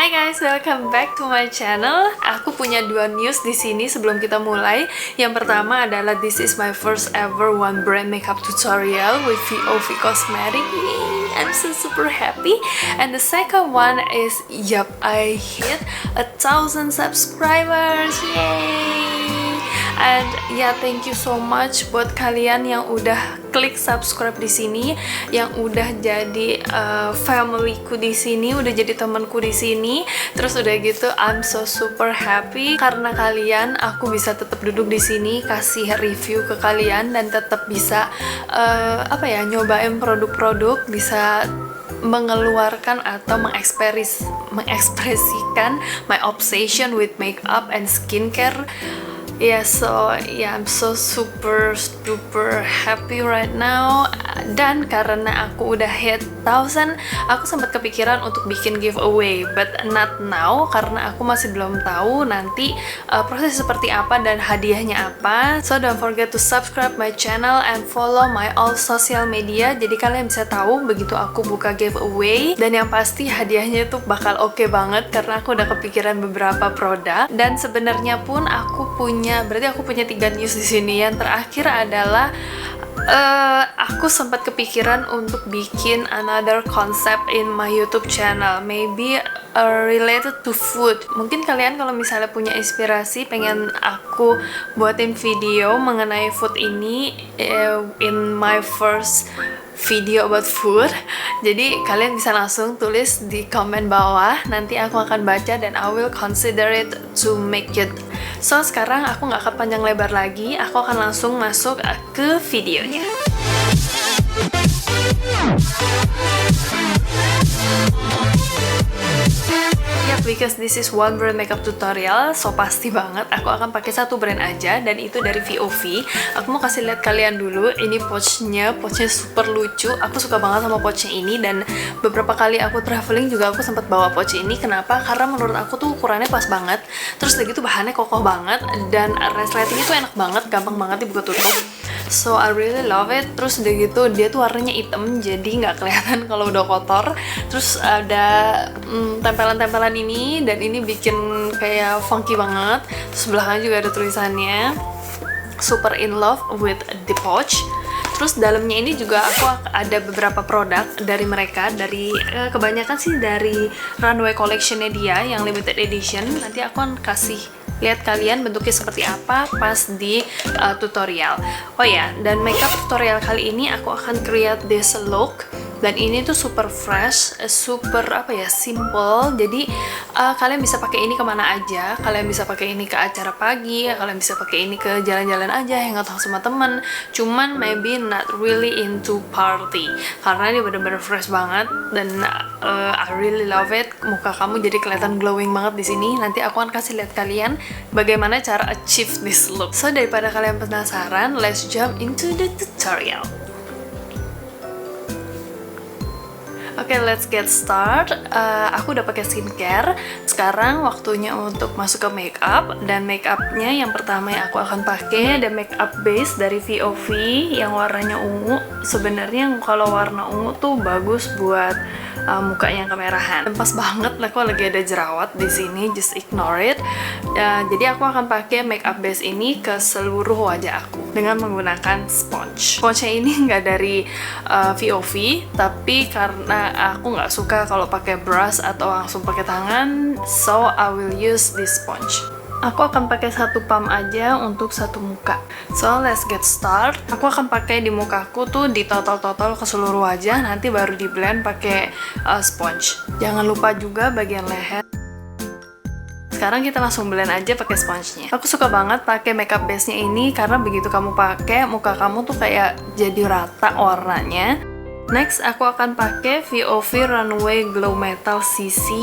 Hi guys, welcome back to my channel. Aku punya dua news di sini sebelum kita mulai. Yang pertama adalah this is my first ever one brand makeup tutorial with VOV Cosmetic. I'm so super happy. And the second one is, yup, I hit 1,000 subscribers. Yay! And ya, thank you so much buat kalian yang udah klik subscribe di sini, yang udah jadi familyku di sini, udah jadi temanku di sini. Terus udah gitu, I'm so super happy karena kalian. Aku bisa tetap duduk di sini kasih review ke kalian dan tetap bisa nyobain produk-produk, bisa mengeluarkan atau mengekspresikan my obsession with makeup and skincare. I'm so super happy right now. Dan karena aku udah hit 1,000, aku sempat kepikiran untuk bikin giveaway, but not now karena aku masih belum tahu nanti proses seperti apa dan hadiahnya apa. So don't forget to subscribe my channel and follow my all social media, jadi kalian bisa tahu begitu aku buka giveaway. Dan yang pasti hadiahnya tuh bakal oke banget karena aku udah kepikiran beberapa produk. Dan sebenarnya pun aku punya 3 news di sini. Yang terakhir adalah aku sempat kepikiran untuk bikin another concept in my YouTube channel, maybe related to food. Mungkin kalian kalau misalnya punya inspirasi pengen aku buatin video mengenai food ini in my first video about food, jadi kalian bisa langsung tulis di komen bawah, nanti aku akan baca dan I will consider it to make it. So sekarang aku nggak akan panjang lebar lagi, aku akan langsung masuk ke videonya. Because this is one brand makeup tutorial, so pasti banget aku akan pakai satu brand aja, dan itu dari VOV. Aku mau kasih lihat kalian dulu, ini pouchnya super lucu. Aku suka banget sama pouchnya ini, dan beberapa kali aku traveling juga aku sempat bawa pouch ini. Kenapa? Karena menurut aku tuh ukurannya pas banget, terus lagi tuh bahannya kokoh banget, dan resletingnya tuh enak banget, gampang banget dibuka tutup. So I really love it. Terus udah gitu dia tuh warnanya hitam, jadi nggak kelihatan kalau udah kotor. Terus ada tempelan-tempelan ini, dan ini bikin kayak funky banget. Terus belakangnya juga ada tulisannya super in love with the pouch. Terus dalamnya ini juga aku ada beberapa produk dari mereka, dari kebanyakan sih dari runway collectionnya dia yang limited edition. Nanti aku akan kasih lihat kalian bentuknya seperti apa pas di tutorial. Oh ya, dan makeup tutorial kali ini aku akan create this look. Dan ini tuh super fresh, super simple. Jadi kalian bisa pakai ini kemana aja. Kalian bisa pakai ini ke acara pagi, kalian bisa pakai ini ke jalan-jalan aja, hangout sama temen. Cuman maybe not really into party, karena dia bener-bener fresh banget. Dan I really love it. Muka kamu jadi kelihatan glowing banget di sini. Nanti aku akan kasih lihat kalian bagaimana cara achieve this look. So daripada kalian penasaran, let's jump into the tutorial. Oke, let's get start. Aku udah pakai skincare. Sekarang waktunya untuk masuk ke makeup. Dan makeupnya yang pertama yang aku akan pakai ada makeup base dari VOV yang warnanya ungu. Sebenarnya kalau warna ungu tuh bagus buat muka yang kemerahan. Dan pas banget aku lagi ada jerawat di sini, just ignore it. Jadi aku akan pakai makeup base ini ke seluruh wajah aku dengan menggunakan sponge. Sponge ini nggak dari VOV, tapi karena aku nggak suka kalau pakai brush atau langsung pakai tangan, so I will use this sponge. Aku akan pakai satu pump aja untuk satu muka. So let's get start. Aku akan pakai di mukaku tuh di total ke seluruh wajah, nanti baru di blend pakai sponge. Jangan lupa juga bagian leher. Sekarang kita langsung blend aja pakai sponge-nya. Aku suka banget pakai makeup base-nya ini karena begitu kamu pakai, muka kamu tuh kayak jadi rata warnanya. Next, aku akan pakai VOV Runway Glow Metal CC.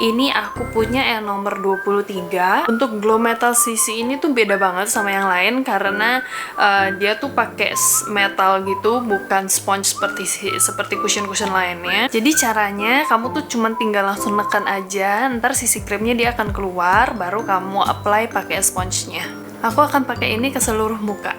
Ini aku punya yang nomor 23. Untuk Glow Metal CC ini tuh beda banget sama yang lain karena dia tuh pakai metal gitu, bukan sponge seperti cushion-cushion lainnya. Jadi caranya kamu tuh cuman tinggal langsung nekan aja, ntar sisi krimnya dia akan keluar, baru kamu apply pakai sponge-nya. Aku akan pakai ini ke seluruh muka.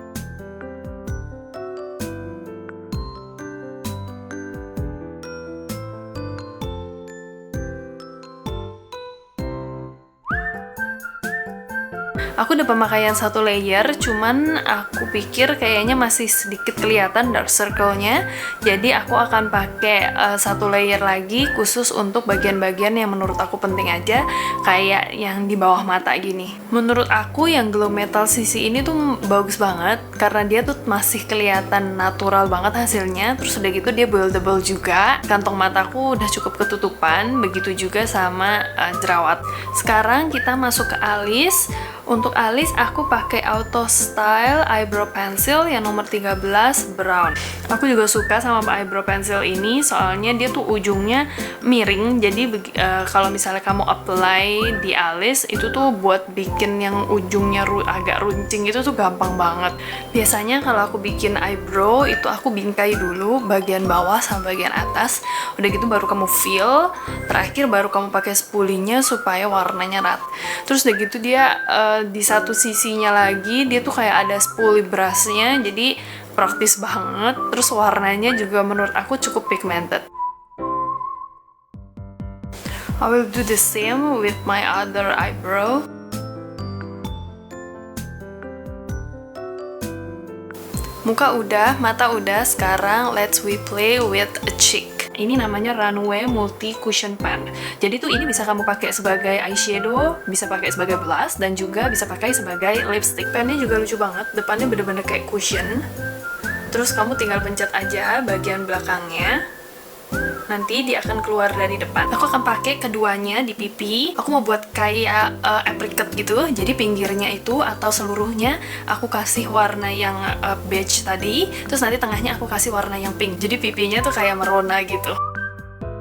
Aku udah pemakaian 1 layer, cuman aku pikir kayaknya masih sedikit kelihatan dark circle-nya. Jadi aku akan pakai 1 layer lagi khusus untuk bagian-bagian yang menurut aku penting aja, kayak yang di bawah mata gini. Menurut aku yang Glow Metal CC ini tuh bagus banget karena dia tuh masih kelihatan natural banget hasilnya. Terus udah gitu dia buildable juga. Kantong mataku udah cukup ketutupan, begitu juga sama jerawat. Sekarang kita masuk ke alis. Untuk alis aku pakai Auto Style Eyebrow Pencil yang nomor 13 brown. Aku juga suka sama eyebrow pencil ini soalnya dia tuh ujungnya miring. Jadi kalau misalnya kamu apply di alis itu tuh buat bikin yang ujungnya agak runcing itu tuh gampang banget. Biasanya kalau aku bikin eyebrow itu aku bingkai dulu bagian bawah sama bagian atas. Udah gitu baru kamu fill. Terakhir baru kamu pakai spulinya supaya warnanya rata. Terus udah gitu dia di satu sisinya lagi dia tuh kayak ada spoolie brushnya, jadi praktis banget. Terus warnanya juga menurut aku cukup pigmented. I will do the same with my other eyebrow. Muka udah, mata udah, sekarang let's we play with a cheek. Ini namanya Runway Multi Cushion Pen. Jadi tuh ini bisa kamu pakai sebagai eyeshadow, bisa pakai sebagai blush, dan juga bisa pakai sebagai lipstick. Pennya juga lucu banget, depannya bener-bener kayak cushion. Terus kamu tinggal pencet aja bagian belakangnya. Nanti dia akan keluar dari depan. Aku akan pakai keduanya di pipi. Aku mau buat kayak apricot gitu. Jadi pinggirnya itu atau seluruhnya aku kasih warna yang beige tadi. Terus nanti tengahnya aku kasih warna yang pink. Jadi pipinya tuh kayak merona gitu.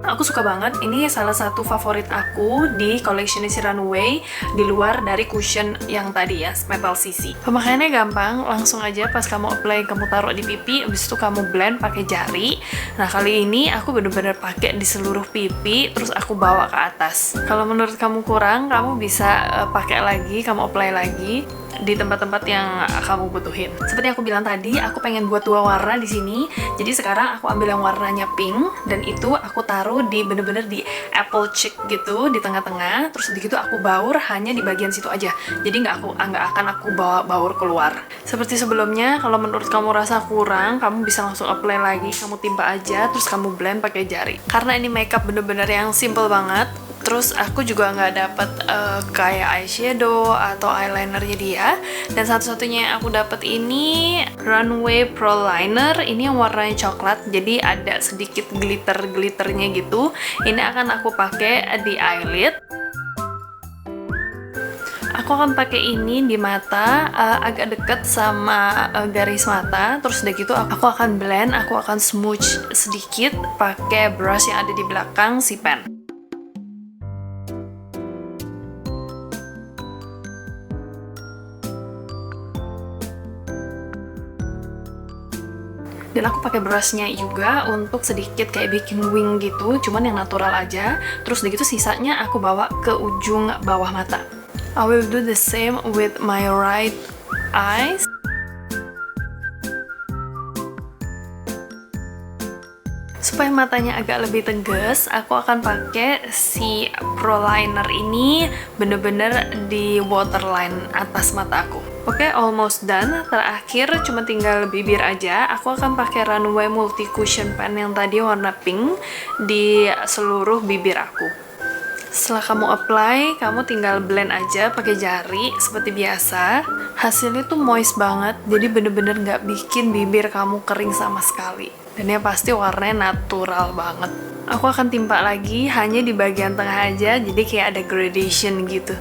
Aku suka banget, ini salah satu favorit aku di collection si Runway di luar dari cushion yang tadi ya, Metal CC. Pemakaiannya gampang, langsung aja pas kamu apply kamu taruh di pipi, habis itu kamu blend pakai jari. Nah kali ini aku bener-bener pakai di seluruh pipi, terus aku bawa ke atas. Kalau menurut kamu kurang, kamu bisa pakai lagi, kamu apply lagi di tempat-tempat yang kamu butuhin. Seperti aku bilang tadi, aku pengen buat 2 warna di sini. Jadi sekarang aku ambil yang warnanya pink dan itu aku taruh di bener-bener di apple cheek gitu di tengah-tengah. Terus begitu aku baur hanya di bagian situ aja. Jadi nggak akan aku bawa baur keluar. Seperti sebelumnya, kalau menurut kamu rasa kurang, kamu bisa langsung apply lagi, kamu timpa aja, terus kamu blend pakai jari. Karena ini makeup bener-bener yang simple banget. Terus aku juga nggak dapet kayak eyeshadow atau eyelinernya dia. Dan satu-satunya yang aku dapet ini Runway Pro Liner. Ini yang warnanya coklat, jadi ada sedikit glitter-glitternya gitu. Ini akan aku pakai di eyelid. Aku akan pakai ini di mata, agak deket sama garis mata. Terus udah gitu aku akan blend, aku akan smooth sedikit pakai brush yang ada di belakang si pen. Dan aku pakai brushnya juga untuk sedikit kayak bikin wing gitu, cuman yang natural aja. Terus begitu sisanya aku bawa ke ujung bawah mata. I will do the same with my right eyes. Supaya matanya agak lebih tegas, aku akan pakai si Pro Liner ini bener-bener di waterline atas mata aku. Oke, almost done. Terakhir cuma tinggal bibir aja. Aku akan pakai Runway Multi Cushion Pen yang tadi warna pink di seluruh bibir aku. Setelah kamu apply, kamu tinggal blend aja pakai jari seperti biasa. Hasilnya tuh moist banget, jadi bener-bener nggak bikin bibir kamu kering sama sekali. Dan yang pasti warnanya natural banget. Aku akan timpa lagi hanya di bagian tengah aja, jadi kayak ada gradation gitu.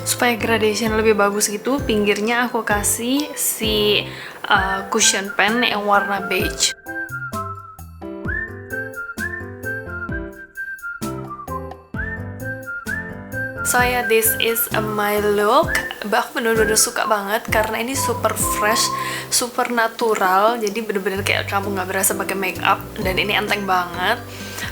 Supaya gradation lebih bagus gitu, pinggirnya aku kasih si cushion pen yang warna beige. So yeah, this is my look. Aku bener-bener suka banget karena ini super fresh, super natural. Jadi bener-bener kayak kamu nggak berasa pakai makeup. Dan ini enteng banget.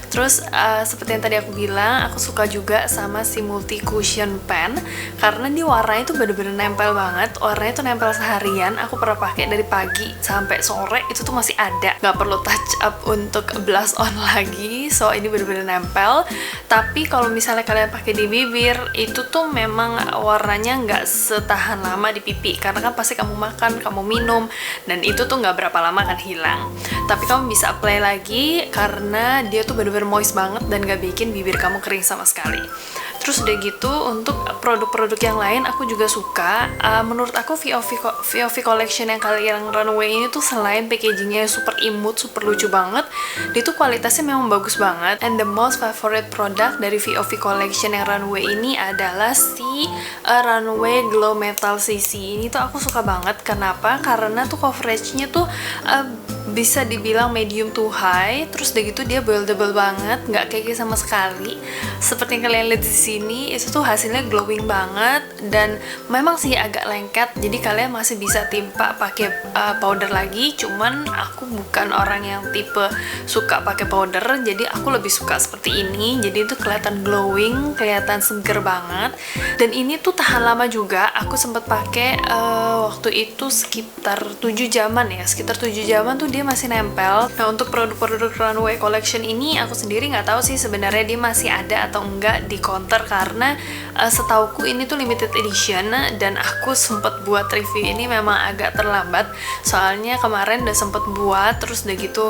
Terus seperti yang tadi aku bilang, aku suka juga sama si multi cushion pen karena di warnanya itu bener-bener nempel banget. Warnanya tuh nempel seharian. Aku pernah pakai dari pagi sampai sore itu tuh masih ada, nggak perlu touch up untuk blush on lagi. So ini bener-bener nempel. Tapi kalau misalnya kalian pakai di bibir, itu tuh memang warnanya nggak setahan lama di pipi karena kan pasti kamu makan, kamu minum, dan itu tuh nggak berapa lama kan hilang. Tapi kamu bisa apply lagi karena dia tuh bener-bener moist banget dan gak bikin bibir kamu kering sama sekali. Terus udah gitu, untuk produk-produk yang lain aku juga suka. Menurut aku VOV collection yang kalian runway ini tuh selain packagingnya super imut, super lucu banget, dia tuh kualitasnya memang bagus banget. And the most favorite product dari VOV collection yang runway ini adalah si runway glow metal CC. Ini tuh aku suka banget. Kenapa? Karena tuh coveragenya tuh bisa dibilang medium to high, terus udah gitu dia buildable banget, nggak keki sama sekali. Seperti yang kalian lihat di sini, itu tuh hasilnya glowing banget dan memang sih agak lengket, jadi kalian masih bisa timpa pakai powder lagi. Cuman aku bukan orang yang tipe suka pakai powder, jadi aku lebih suka seperti ini. Jadi itu kelihatan glowing, kelihatan seger banget, dan ini tuh tahan lama juga. Aku sempat pakai waktu itu sekitar 7 jaman ya, sekitar 7 jaman tuh dia masih nempel. Nah, untuk produk-produk runway collection ini aku sendiri nggak tahu sih sebenarnya dia masih ada atau enggak di counter karena setauku ini tuh limited edition dan aku sempet buat review ini memang agak terlambat. Soalnya kemarin udah sempet buat, terus udah gitu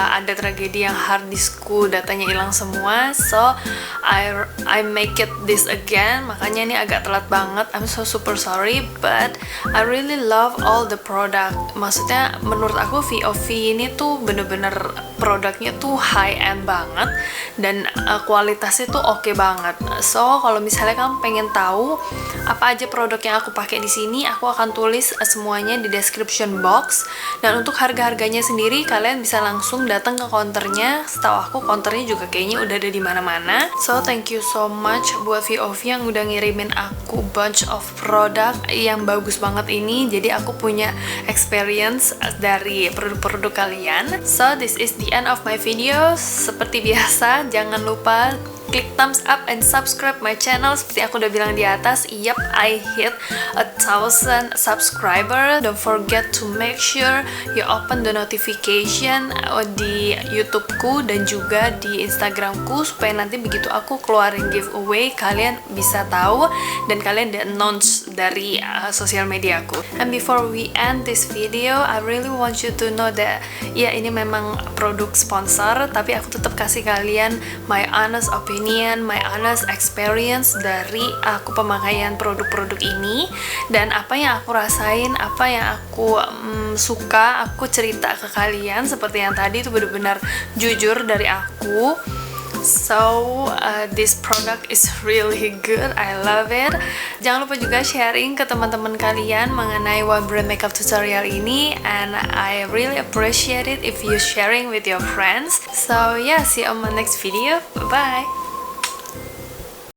ada tragedi yang hard diskku datanya hilang semua. So I make it this again, makanya ini agak telat banget. I'm so super sorry, but I really love all the product. Maksudnya menurut aku VOV ini tuh bener-bener produknya tuh high end banget dan kualitasnya tuh oke banget. So kalau misalnya kamu pengen tahu apa aja produk yang aku pakai di sini, aku akan tulis semuanya di description box. Dan untuk harga-harganya sendiri kalian bisa langsung datang ke counternya. Setahu aku counternya juga kayaknya udah ada di mana-mana. So thank you so much buat VOV yang udah ngirimin aku bunch of produk yang bagus banget ini. Jadi aku punya experience dari produk-produk kalian. So this is the end of my video. Seperti biasa, jangan lupa klik thumbs up and subscribe my channel. Seperti aku udah bilang di atas, yep, I hit 1,000 subscriber. Don't forget to make sure you open the notification di YouTubeku dan juga di Instagramku supaya nanti begitu aku keluarin giveaway kalian bisa tahu dan kalian di-announce dari sosial mediaku. And before we end this video, I really want you to know that ya ini memang produk sponsor, tapi aku tetap kasih kalian my honest opinion, my honest experience dari aku pemakaian produk-produk ini dan apa yang aku rasain, apa yang aku suka, aku cerita ke kalian seperti yang tadi itu benar-benar jujur dari aku. So this product is really good, I love it. Jangan lupa juga sharing ke teman-teman kalian mengenai One Brand Makeup tutorial ini, and I really appreciate it if you sharing with your friends. So yeah, see you on my next video. Bye bye.